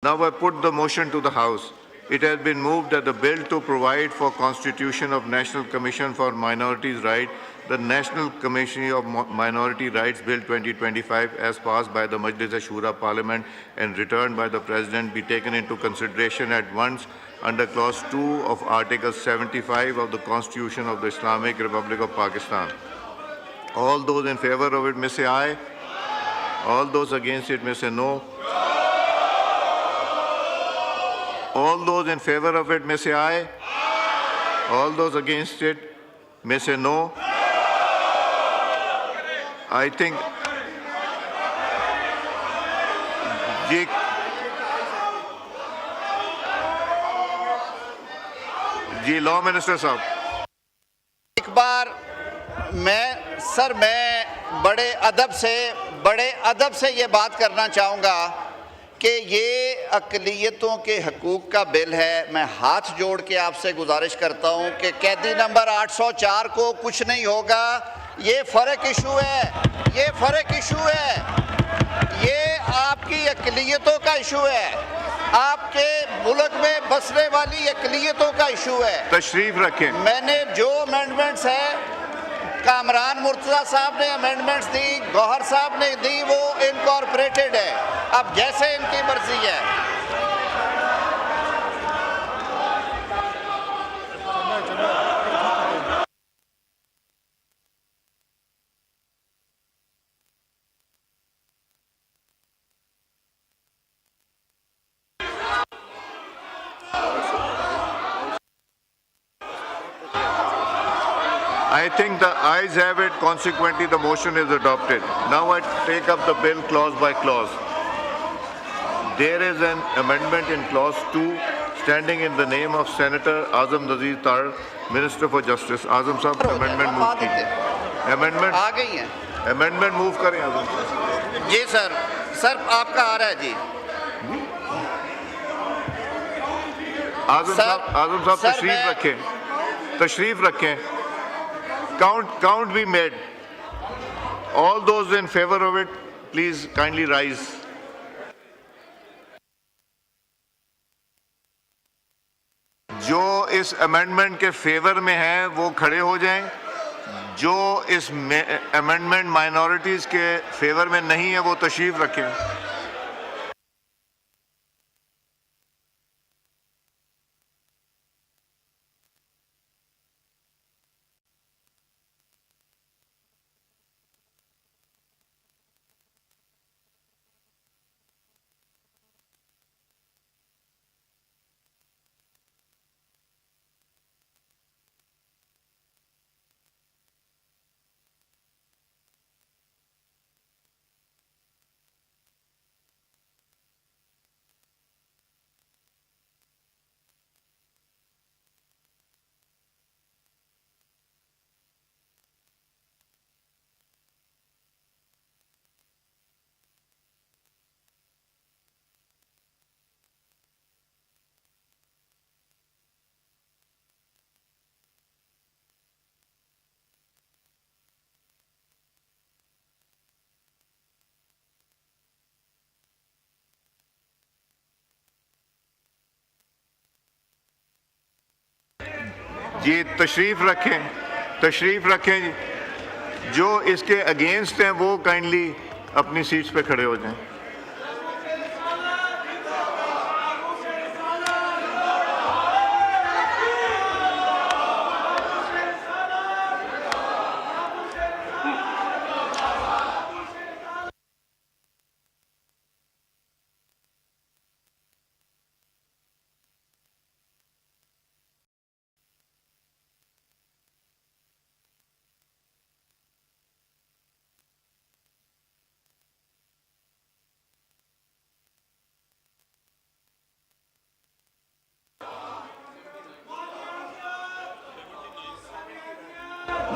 Now I put the motion to the House. It has been moved that the bill to provide for constitution of National Commission for Minorities' Rights, the National Commission of Minority Rights Bill 2025, as passed by the Majlis-e-Shura Parliament and returned by the President, be taken into consideration at once under Clause 2 of Article 75 of the Constitution of the Islamic Republic of Pakistan. All those in favor of it may say aye. All those against it may say no. All those in favor of it may say aye. All those against it may say no. I think जी law minister साहब, एक बार मैं बड़े अदब से ये बात करना चाहूँगा कि ये अक़लियतों के हकूक़ का बिल है। मैं हाथ जोड़ के आपसे गुजारिश करता हूँ कि कैदी नंबर 804 को कुछ नहीं होगा। ये फ़र्क इशू है, ये आपकी अक़लियतों का इशू है, आपके मुल्क में बसने वाली अक़लियतों का इशू है। तशरीफ रखें। मैंने जो अमेंडमेंट्स है, कामरान मुर्तज़ा साहब ने अमेंडमेंट्स दी, गौहर साहब ने दी, वो इनकॉर्पोरेटेड है। अब जैसे इनकी मर्जी है। I think the ayes have it. Consequently, the motion is adopted. Now I take up the bill clause by clause. There is an amendment in clause 2 standing in the name of Senator Azam Nazeer Tar, Minister for Justice. Azam साहब amendment move कीजिए. Amendment आ गई है. Amendment move करें आजम साहब. जी sir आपका आ रहा है जी. आजम साहब तशरीफ रखें. Count be made. All those in favor of it, please kindly rise. जो इस अमेंडमेंट के फेवर में हैं वो खड़े हो जाएं. जो इस अमेंडमेंट माइनॉरिटीज के फेवर में नहीं है वो तशरीफ रखें. जी तशरीफ रखें जी. जो इसके अगेंस्ट हैं वो काइंडली अपनी सीट्स पे खड़े हो जाएं.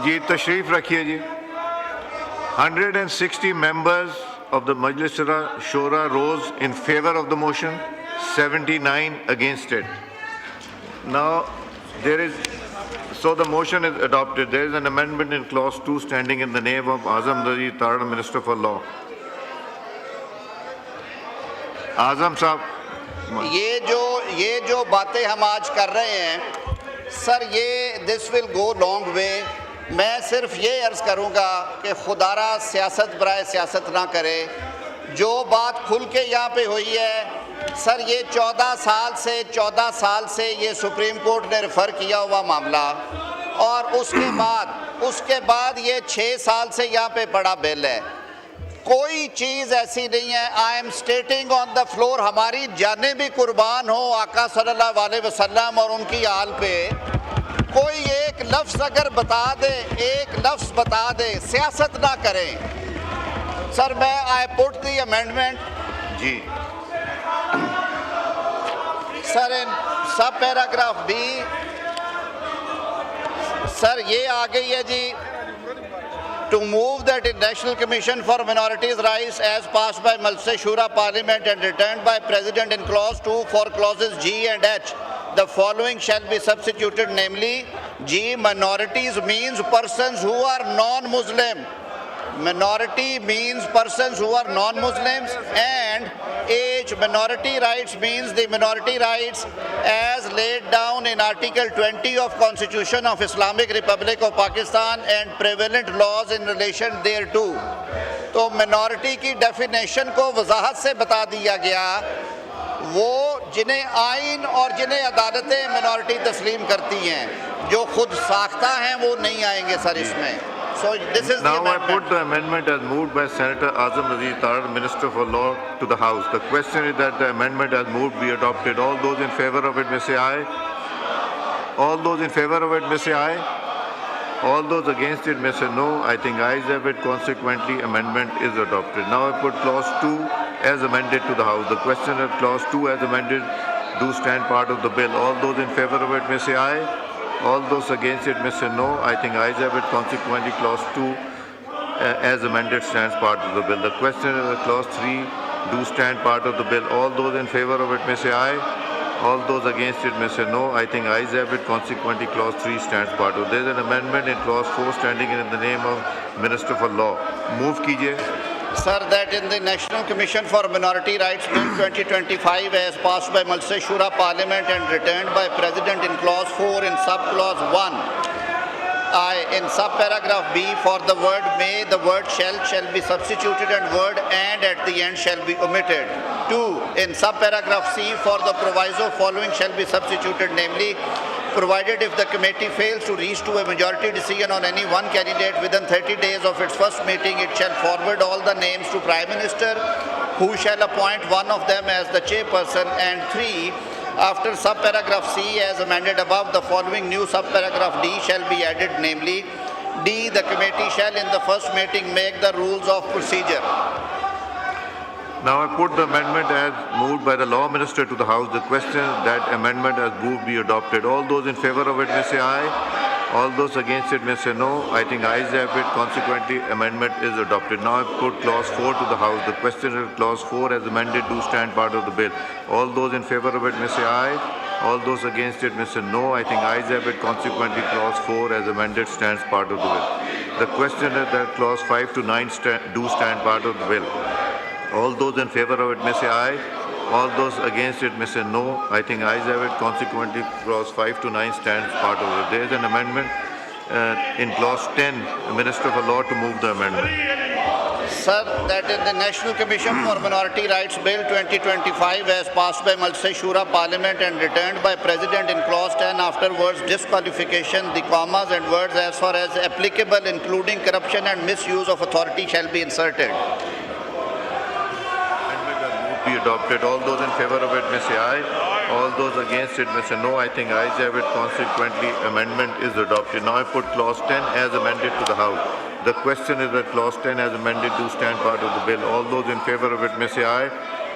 जी तशरीफ रखिए जी. 160 members of the Majlis-e-Shura rose in favor of the motion, 79 against it. Now so the motion is adopted. There is an amendment in clause 2 standing in the name of Azam Nazeer Tar, Minister for Law. Azam Sahab. ये जो बातें हम आज कर रहे हैं sir, ये this will go long way. मैं सिर्फ ये अर्ज़ करूँगा कि खुदारा सियासत बराए सियासत ना करे। जो बात खुल के यहाँ पे हुई है सर, ये 14 साल से ये सुप्रीम कोर्ट ने रेफ़र किया हुआ मामला, और उसके बाद ये 6 साल से यहाँ पे बड़ा बिल है। कोई चीज़ ऐसी नहीं है। I am स्टेटिंग on the floor, हमारी जानें भी कुर्बान हो आका सल्लल्लाहु अलैहि वसल्लम और उनकी आल पे। कोई एक लफ्ज़ अगर बता दे, सियासत ना करें सर। मैं आई पुट द अमेंडमेंट जी sir in sub paragraph B sir, ये आ गई है जी। To move that in National Commission for Minorities' Rights as passed by Majlis Shura Parliament and returned by President in clause 2 for clauses G and H, the following shall be substituted, namely G, minorities means persons who are non-Muslim. Minority means persons who are non-Muslims, and H, minority rights means the minority rights as laid down in Article 20 of Constitution of Islamic Republic of Pakistan and prevalent laws in relation thereto. तो minority की definition को वजाहत से बता दिया गया। वो जिन्हें आइन और जिन्हें अदालतें minority तस्लीम करती हैं, जो खुद साख्ता हैं, वो नहीं आएंगे सर इसमें। So this is now the I amendment. put the amendment as moved by Senator Azam Nazir Tarar, Minister for Law, to the House. The question is that the amendment as moved be adopted. All those in favor of it may say aye. All those in favor of it may say aye. All those against it may say no. I think ayes have it. Consequently, amendment is adopted. Now I put clause 2 as amended to the House. The question is clause 2 as amended do stand part of the bill. All those in favor of it may say aye. All those against it may say no. I think ayes have it. Consequently, clause 2 as amended stands part of the bill. The question is that clause 3 do stand part of the bill. All those in favor of it may say aye. All those against it may say no. I think ayes have it. Consequently, clause 3 stands part of it. There is an amendment in clause 4 standing in the name of Minister for Law. Move कीजिए. Sir, that in the National Commission for Minority Rights Bill 2025 as passed by Majlis Shura Parliament and returned by President in clause 4 in subclause 1, in subparagraph B, for the word may, the word shall be substituted and word and at the end shall be omitted. 2. In subparagraph C, for the proviso following shall be substituted, namely, provided if the committee fails to reach to a majority decision on any one candidate within 30 days of its first meeting, it shall forward all the names to Prime Minister, who shall appoint one of them as the chairperson. And 3, after subparagraph C as amended above, the following new subparagraph D shall be added, namely, D, the committee shall in the first meeting make the rules of procedure. Now I put the amendment as moved by the Law Minister to the House. The question is that amendment as moved be adopted. All those in favor of it may say aye. All those against it may say no. I think ayes have it. Consequently, amendment is adopted. Now I put clause 4 to the House. The question is clause 4 as amended do stand part of the bill. All those in favor of it may say aye. All those against it may say no. I think ayes have it. Consequently, clause 4 as amended stands part of the bill. The question is that clause 5 to 9 do stand part of the bill. All those in favor of it may say aye. All those against it may say no. I think ayes have it. Consequently, clause 5 to 9 stands part of it. There is an amendment in clause 10, the Minister for Law to move the amendment. Sir, that is the National Commission for Minority Rights Bill 2025 as passed by Majlis Shura Parliament and returned by President in clause 10 after words disqualification, the commas and words as far as applicable including corruption and misuse of authority shall be inserted. Be adopted. All those in favor of it may say aye. All those against it may say no. I think ayes have it. Consequently, amendment is adopted. Now I put clause 10 as amended to the House. The question is that clause 10 as amended do stand part of the bill. All those in favor of it may say aye.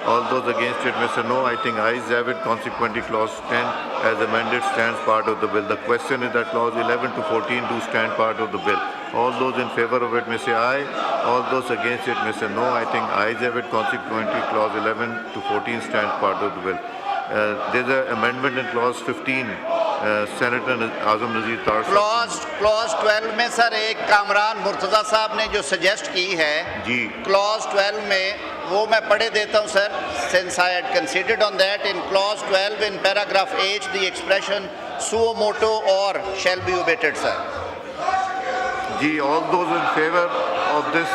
All those against it may say no. I think ayes have it. Consequently, clause 10 as amended stands part of the bill. The question is that clause 11 to 14 do stand part of the bill. All those in favor of it may say aye. All those against it may say no. I think ayes have it. Consequently, clause 11 to 14 stands part of the bill. There's an amendment in clause 15. Senator Azam Nazir Tarar. Clause 12 में sir एक कामरान मुर्तज़ा साहब ने जो suggest की है जी, clause 12 में वो मैं पढ़े देता हूँ sir. since I had considered on that, in clause 12 in paragraph H, the expression suo motu or shall be omitted, sir. Ji, all those in favor of this